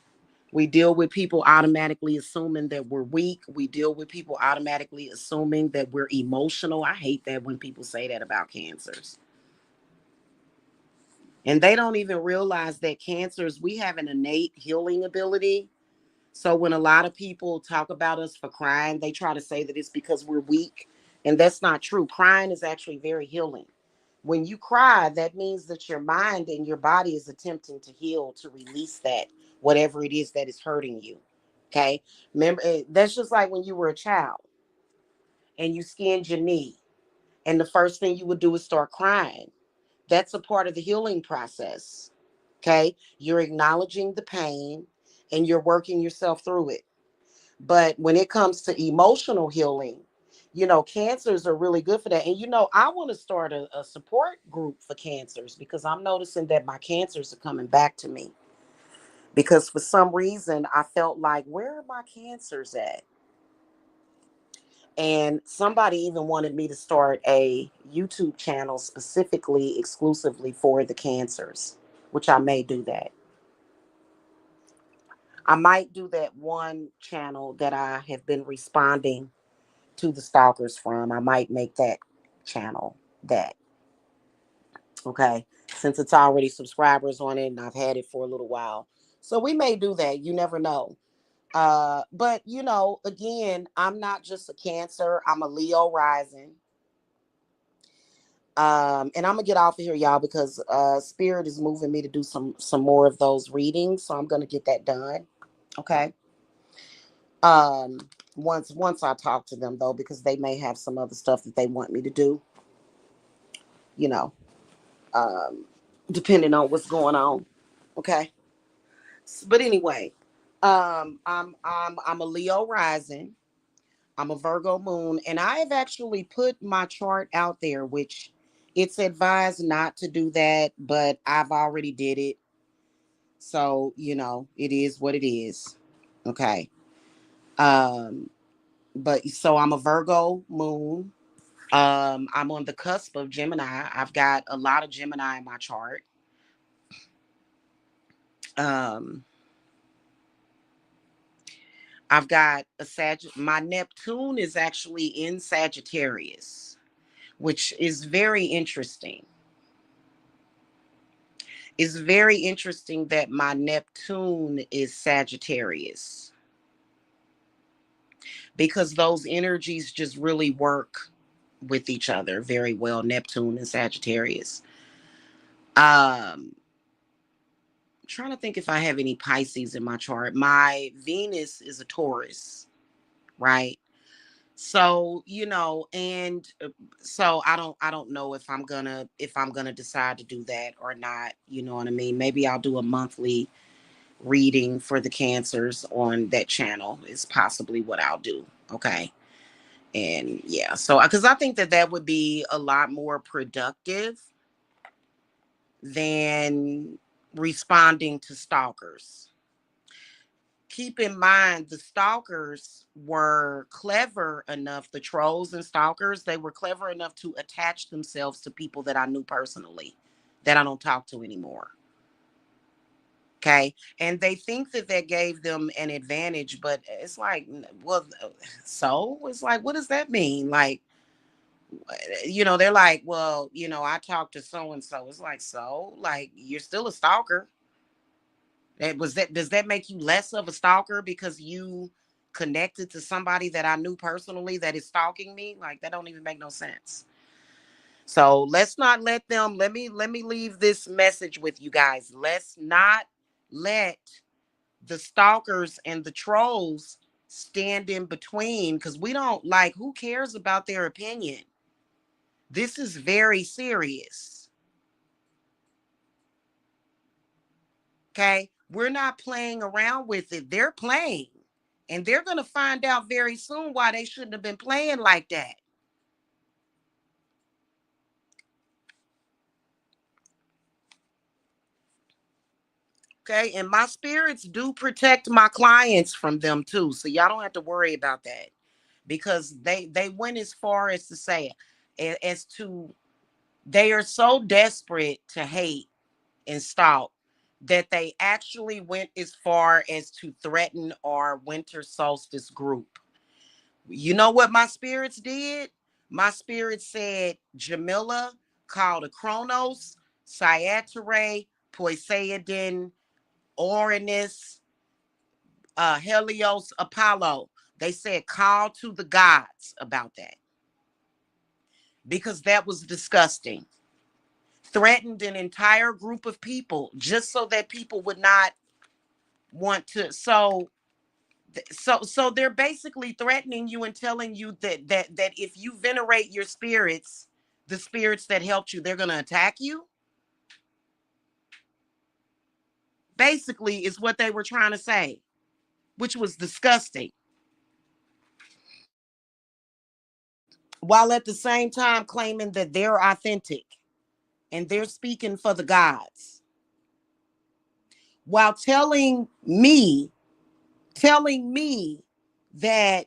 We deal with people automatically assuming that we're weak. We deal with people automatically assuming that we're emotional. I hate that when people say that about Cancers. And they don't even realize that Cancers, we have an innate healing ability. So when a lot of people talk about us for crying, they try to say that it's because we're weak. And that's not true. Crying is actually very healing. When you cry, that means that your mind and your body is attempting to heal, to release that, whatever it is that is hurting you. Okay. Remember, that's just like when you were a child and you skinned your knee. And the first thing you would do is start crying. That's a part of the healing process. Okay. You're acknowledging the pain and you're working yourself through it. But when it comes to emotional healing, cancers are really good for that. And, I want to start a support group for cancers because I'm noticing that my cancers are coming back to me. Because for some reason, I felt like, where are my cancers at? And somebody even wanted me to start a YouTube channel specifically, exclusively for the cancers, which I may do that. I might do that one channel that I have been responding to the stalkers from. I might make that channel that. Okay. Since it's already subscribers on it and I've had it for a little while. So we may do that. You never know. But again, I'm not just a Cancer. I'm a Leo rising. And I'm gonna get off of here, y'all, because Spirit is moving me to do some more of those readings. So I'm gonna get that done. Okay. Um, once I talk to them though, because they may have some other stuff that they want me to do, you know, um, depending on what's going on. Okay. But anyway, I'm a Leo rising. I'm a Virgo moon, and I have actually put my chart out there, which it's advised not to do that, but I've already did it. So, it is what it is. Okay. Um, but so I'm a Virgo moon. I'm on the cusp of Gemini. I've got a lot of Gemini in my chart. Um, I've got my Neptune is actually in Sagittarius, which is very interesting. It's very interesting that my Neptune is Sagittarius because those energies just really work with each other very well, Neptune and Sagittarius. I'm trying to think if I have any Pisces in my chart. My Venus is a Taurus, right? So, and so I don't know if I'm gonna decide to do that or not. You know what I mean? Maybe I'll do a monthly reading for the cancers on that channel is possibly what I'll do. Okay. And yeah, so because I think that that would be a lot more productive than responding to stalkers. Keep in mind, the stalkers were clever enough, the trolls and stalkers, they were clever enough to attach themselves to people that I knew personally that I don't talk to anymore. Okay. And they think that that gave them an advantage, but it's like, well, so it's like, what does that mean? Like, they're like, well, I talked to so and so. It's like, so, like, you're still a stalker. Does that make you less of a stalker because you connected to somebody that I knew personally that is stalking me? Like, that don't even make no sense. So let's not let them, let me leave this message with you guys. Let's not let the stalkers and the trolls stand in between, because we don't, like, who cares about their opinion? This is very serious. Okay. We're not playing around with it. They're playing. And they're going to find out very soon why they shouldn't have been playing like that. Okay. And my spirits do protect my clients from them too. So y'all don't have to worry about that, because they went as far as to say, as to, they are so desperate to hate and stalk that they actually went as far as to threaten our winter solstice group. You know what my spirits did? My spirits said, Jamila, call the Chronos, Syatere, Poseidon, Uranus, Helios, Apollo. They said, call to the gods about that, because that was disgusting. Threatened an entire group of people just so that people would not want to. So they're basically threatening you and telling you that if you venerate your spirits, the spirits that helped you, they're going to attack you. Basically is what they were trying to say, which was disgusting, while at the same time claiming that they're authentic and they're speaking for the gods, while telling me that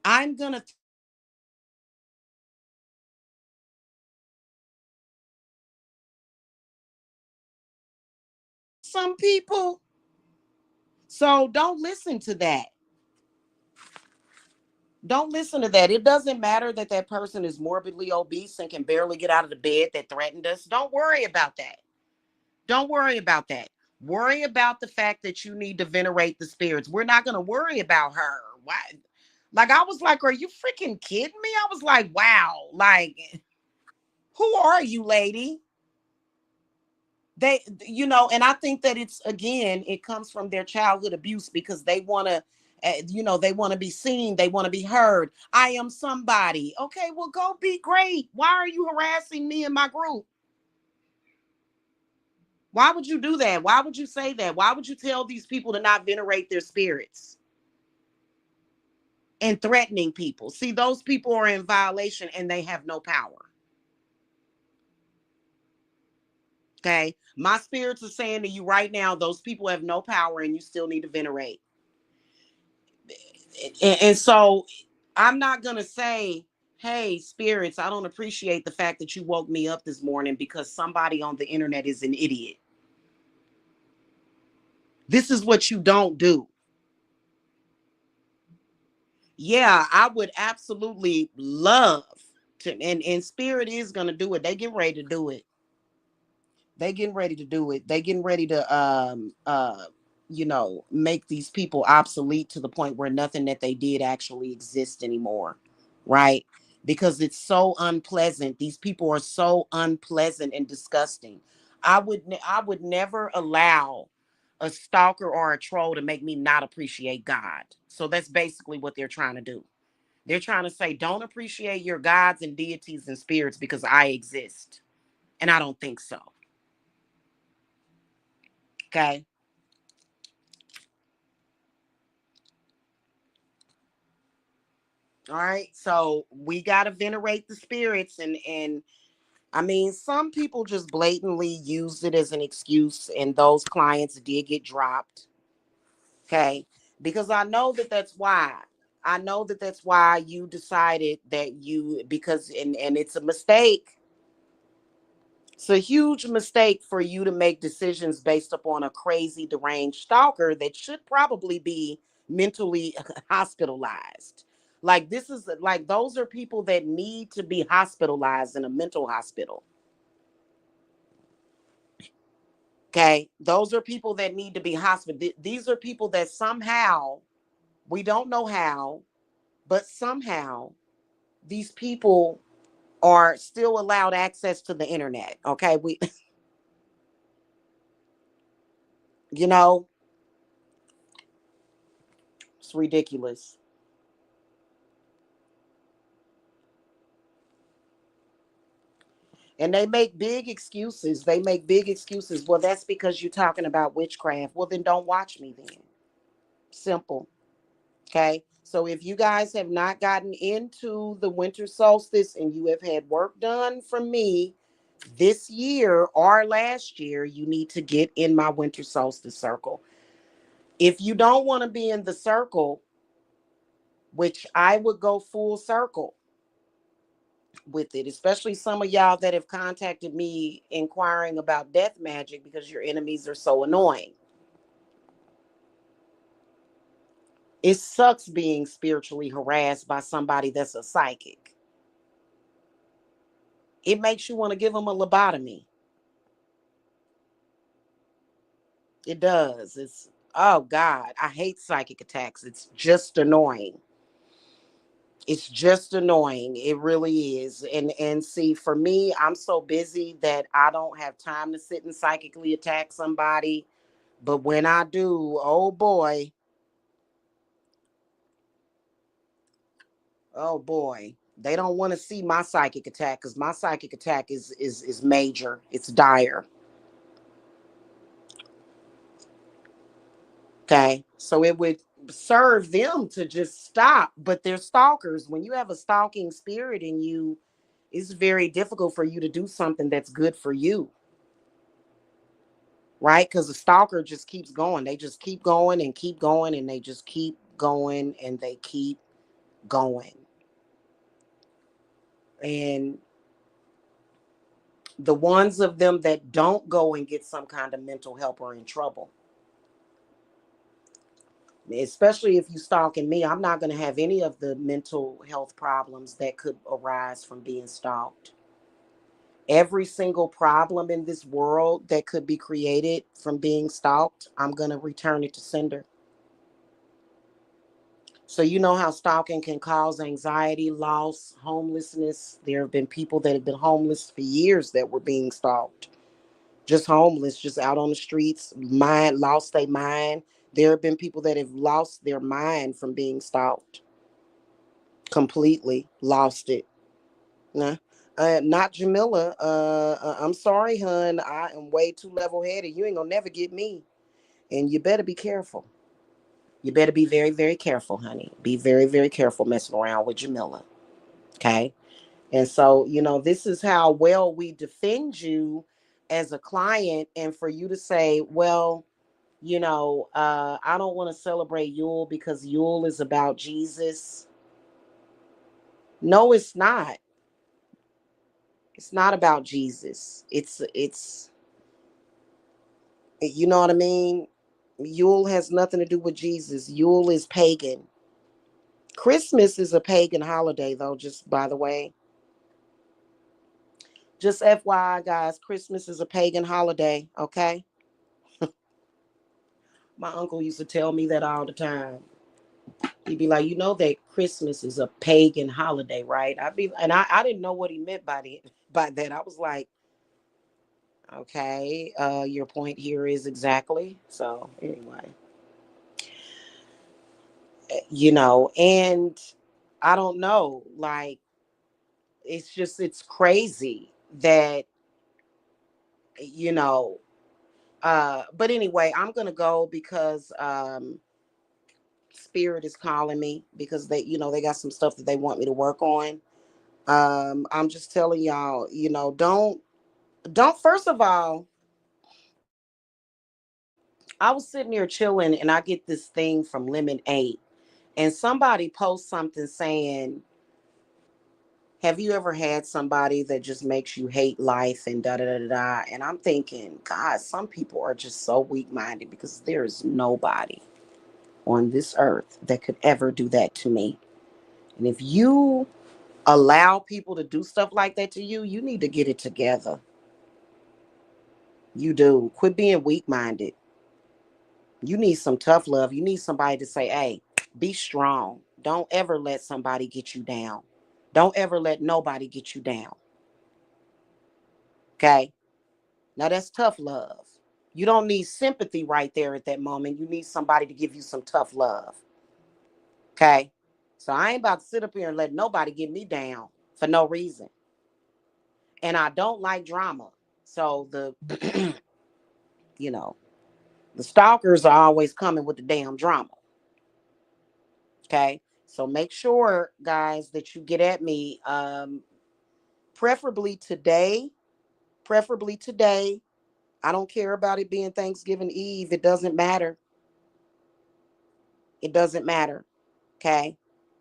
I'm going to, some people. So don't listen to that. Don't listen to that. It doesn't matter that that person is morbidly obese and can barely get out of the bed that threatened us. Don't worry about that. Don't worry about that. Worry about the fact that you need to venerate the spirits. We're not going to worry about her. Why? Like, I was like, are you freaking kidding me? I was like, wow. Like, who are you, lady? And I think that it's, again, it comes from their childhood abuse, because they want to, they want to be seen, they want to be heard. I am somebody. Okay, well, go be great. Why are you harassing me and my group? Why would you do that? Why would you say that? Why would you tell these people to not venerate their spirits and threatening people? See, those people are in violation and they have no power. Okay, my spirits are saying to you right now, those people have no power and you still need to venerate. And so I'm not going to say, hey, spirits, I don't appreciate the fact that you woke me up this morning because somebody on the internet is an idiot. This is what you don't do. Yeah, I would absolutely love to, and spirit is going to do it. They get ready to do it. They getting ready to do it. They getting ready to make these people obsolete to the point where nothing that they did actually exists anymore. Right? Because it's so unpleasant. These people are so unpleasant and disgusting. I would never allow a stalker or a troll to make me not appreciate God. So that's basically what they're trying to do. They're trying to say, don't appreciate your gods and deities and spirits because I exist. And I don't think so. Okay. All right. So we gotta venerate the spirits, and I mean, some people just blatantly used it as an excuse, and those clients did get dropped. Okay. Because I know that that's why. I know that that's why you decided that you, because, and it's a mistake. It's a huge mistake for you to make decisions based upon a crazy, deranged stalker that should probably be mentally hospitalized. Like, this is like, those are people that need to be hospitalized in a mental hospital. Okay. Those are people that need to be hospital. These are people that somehow, we don't know how, but somehow these people are still allowed access to the internet. Okay. You know, it's ridiculous. And they make big excuses. They make big excuses. Well, that's because you're talking about witchcraft. Well, then don't watch me then. Simple. Okay. So if you guys have not gotten into the winter solstice and you have had work done from me this year or last year, you need to get in my winter solstice circle. If you don't want to be in the circle, which I would go full circle with it, especially some of y'all that have contacted me inquiring about death magic because your enemies are so annoying. It sucks being spiritually harassed by somebody that's a psychic. It makes you want to give them a lobotomy. It does. It's, oh God, I hate psychic attacks. It's just annoying. It's just annoying. It really is. And see, for me, I'm so busy that I don't have time to sit and psychically attack somebody. But when I do, oh boy, oh boy, they don't want to see my psychic attack because my psychic attack is major. It's dire. Okay. So it would serve them to just stop, but they're stalkers. When you have a stalking spirit in you, it's very difficult for you to do something that's good for you, right? Because the stalker just keeps going. They just keep going and keep going, and they just keep going and they keep going. And the ones of them that don't go and get some kind of mental help are in trouble. Especially if you stalking me, I'm not going to have any of the mental health problems that could arise from being stalked. Every single problem in this world that could be created from being stalked, I'm going to return it to sender. So you know how stalking can cause anxiety, loss, homelessness. There have been people that have been homeless for years that were being stalked. Just homeless, just out on the streets, mind lost their mind. There have been people that have lost their mind from being stalked. Completely lost it. Nah. Not Jamila. I'm sorry, hun. I am way too level headed. You ain't gonna never get me. And you better be careful. You better be very, very careful, honey. Be very, very careful messing around with Jamila. Okay. And so, this is how well we defend you as a client. And for you to say, well, I don't want to celebrate Yule because Yule is about Jesus. No, it's not. It's not about Jesus. It's you know what I mean? Yule has nothing to do with Jesus. Yule is pagan. Christmas is a pagan holiday though, just by the way. Just FYI guys, Christmas is a pagan holiday, okay? My uncle used to tell me that all the time. He'd be like, that Christmas is a pagan holiday, right? I didn't know what he meant by that. I was like, okay, your point here is exactly. So anyway, and I don't know, like it's crazy that, you know, but anyway, I'm gonna go because Spirit is calling me because they got some stuff that they want me to work on. I'm just telling y'all, don't first of all, I was sitting here chilling and I get this thing from Lemon 8 and somebody posts something saying, have you ever had somebody that just makes you hate life and da da da da da? And I'm thinking, God, some people are just so weak minded because there is nobody on this earth that could ever do that to me. And if you allow people to do stuff like that to you, you need to get it together. You do. Quit being weak minded. You need some tough love. You need somebody to say, hey, be strong. Don't ever let somebody get you down. Don't ever let nobody get you down. Okay? Now that's tough love. You don't need sympathy right there at that moment. You need somebody to give you some tough love. Okay? So I ain't about to sit up here and let nobody get me down for no reason. And I don't like drama. So you know, the stalkers are always coming with the damn drama. Okay? So make sure, guys, that you get at me preferably today. Preferably today. I don't care about it being Thanksgiving Eve. It doesn't matter. It doesn't matter. Okay.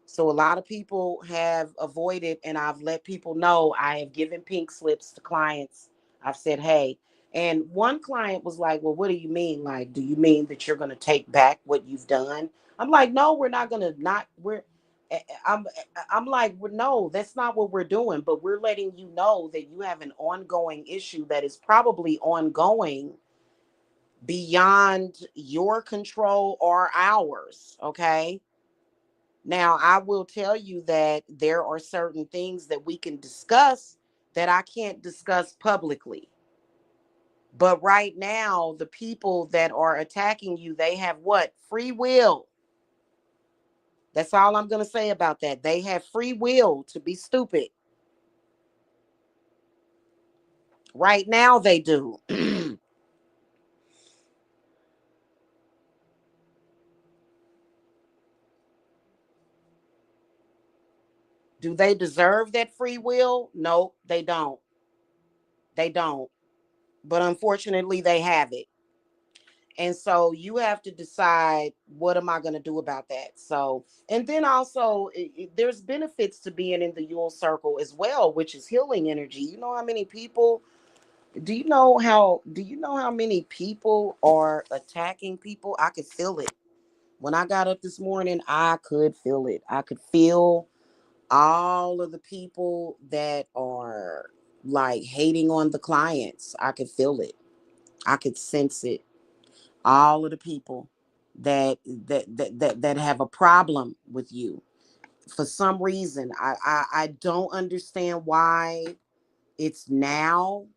So a lot of people have avoided, and I've let people know I have given pink slips to clients. I've said, hey, and one client was like, well, what do you mean? Like, do you mean that you're going to take back what you've done? I'm like, no, we're not going to not, we're, eh, eh, I'm, I'm like, well, no, that's not what we're doing, but we're letting you know that you have an ongoing issue that is probably ongoing beyond your control or ours. Okay. Now, I will tell you that there are certain things that we can discuss that I can't discuss publicly. But right now, the people that are attacking you, they have what? Free will. That's all I'm going to say about that. They have free will to be stupid. Right now, they do. Do they deserve that free will? No, they don't. They don't. But unfortunately, they have it. And so you have to decide, what am I going to do about that? So, and then also there's benefits to being in the Yule circle as well, which is healing energy. You know how many people, do you know how many people are attacking people? I could feel it. When I got up this morning, I could feel it. I could feel all of the people that are like hating on the clients. I could feel it. I could sense it. All of the people that have a problem with you for some reason. I don't understand why it's now.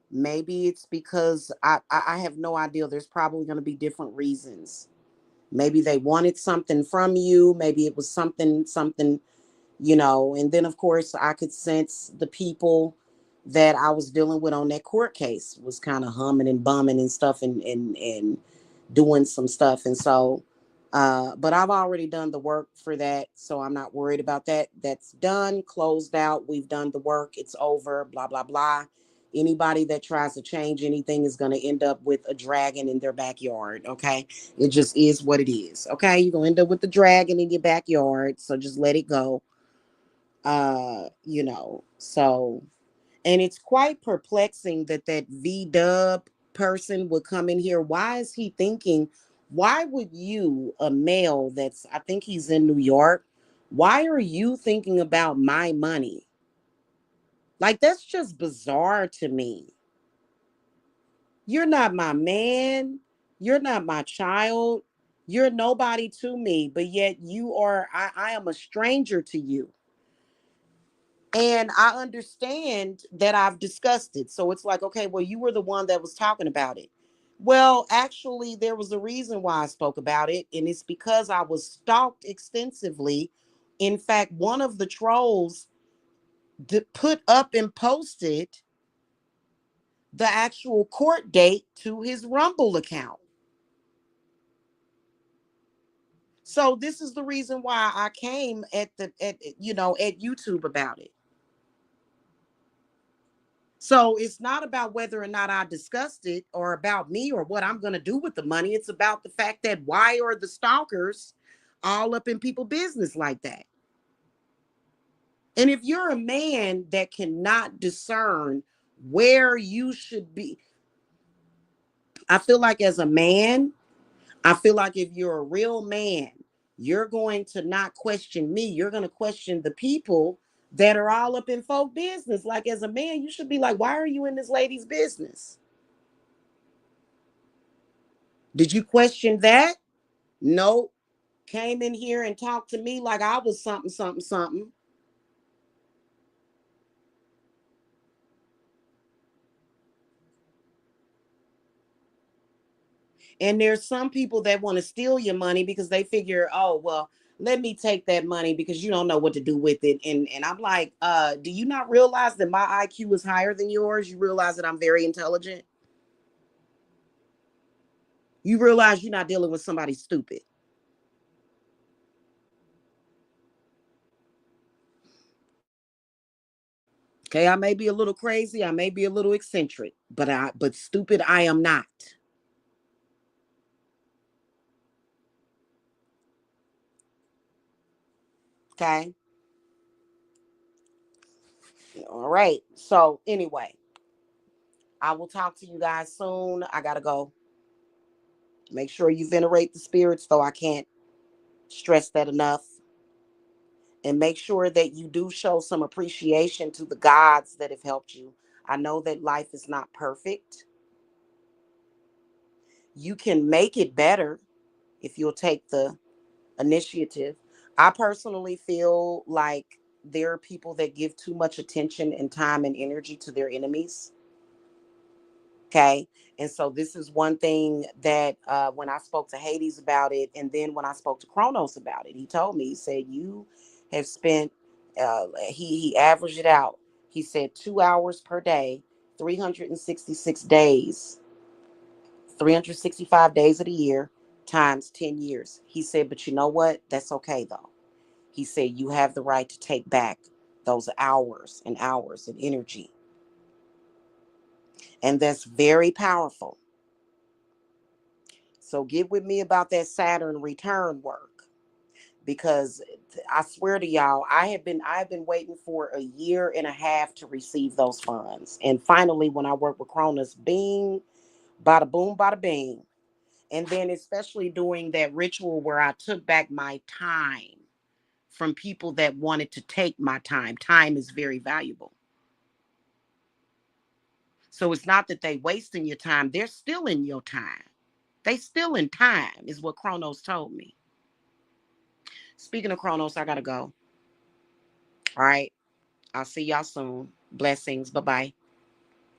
Maybe it's because I have no idea. There's probably going to be different reasons. Maybe they wanted something from you. Maybe it was something, and then of course I could sense the people that I was dealing with on that court case was kind of humming and bumming and stuff and doing some stuff. And so but I've already done the work for that, so I'm not worried about that. That's done, closed out. We've done the work. It's over, blah blah blah. Anybody that tries to change anything is going to end up with a dragon in their backyard. Okay, it just is what it is. Okay, you're going to end up with the dragon in your backyard, so just let it go. So, and it's quite perplexing that V-Dub person would come in here. Why is he thinking, why would you, a male that's, I think he's in New York, why are you thinking about my money? Like, that's just bizarre to me. You're not my man. You're not my child. You're nobody to me, but yet I am a stranger to you. And I understand that I've discussed it. So it's like, okay, well, you were the one that was talking about it. Well, actually, there was a reason why I spoke about it, and it's because I was stalked extensively. In fact, one of the trolls put up and posted the actual court date to his Rumble account. So this is the reason why I came at YouTube about it. So it's not about whether or not I discussed it or about me or what I'm going to do with the money. It's about the fact that why are the stalkers all up in people's business like that? And if you're a man that cannot discern where you should be, I feel like as a man, I feel like if you're a real man, you're going to not question me. You're going to question the people that are all up in folk business. Like as a man, you should be like, why are you in this lady's business? Did you question that? No. Came in here and talked to me like I was something, something, something. And there's some people that want to steal your money because they figure, oh, well, let me take that money because you don't know what to do with it. And I'm like, do you not realize that my IQ is higher than yours? You realize that I'm very intelligent? You realize you're not dealing with somebody stupid. Okay, I may be a little crazy, I may be a little eccentric, but stupid I am not. Okay. All right. So anyway, I will talk to you guys soon. I gotta go. Make sure you venerate the spirits, though I can't stress that enough. And make sure that you do show some appreciation to the gods that have helped you. I know that life is not perfect. You can make it better if you'll take the initiative. I personally feel like there are people that give too much attention and time and energy to their enemies. Okay. And so this is one thing that when I spoke to Hades about it, and then when I spoke to Kronos about it, he told me, he said, you have spent, he averaged it out. He said 2 hours per day, 366 days, 365 days of the year times 10 years. He said, but you know what? That's okay though. He said, you have the right to take back those hours and energy. And that's very powerful. So get with me about that Saturn return work because I swear to y'all, I've been waiting for a year and a half to receive those funds. And finally, when I work with Cronus, bing, bada boom, bada bing. And then especially doing that ritual where I took back my time from people that wanted to take my time. Time is very valuable. So it's not that they wasting your time, they're still in your time. They still in time, is what Chronos told me. Speaking of Chronos, I gotta go. All right. I'll see y'all soon. Blessings. Bye bye.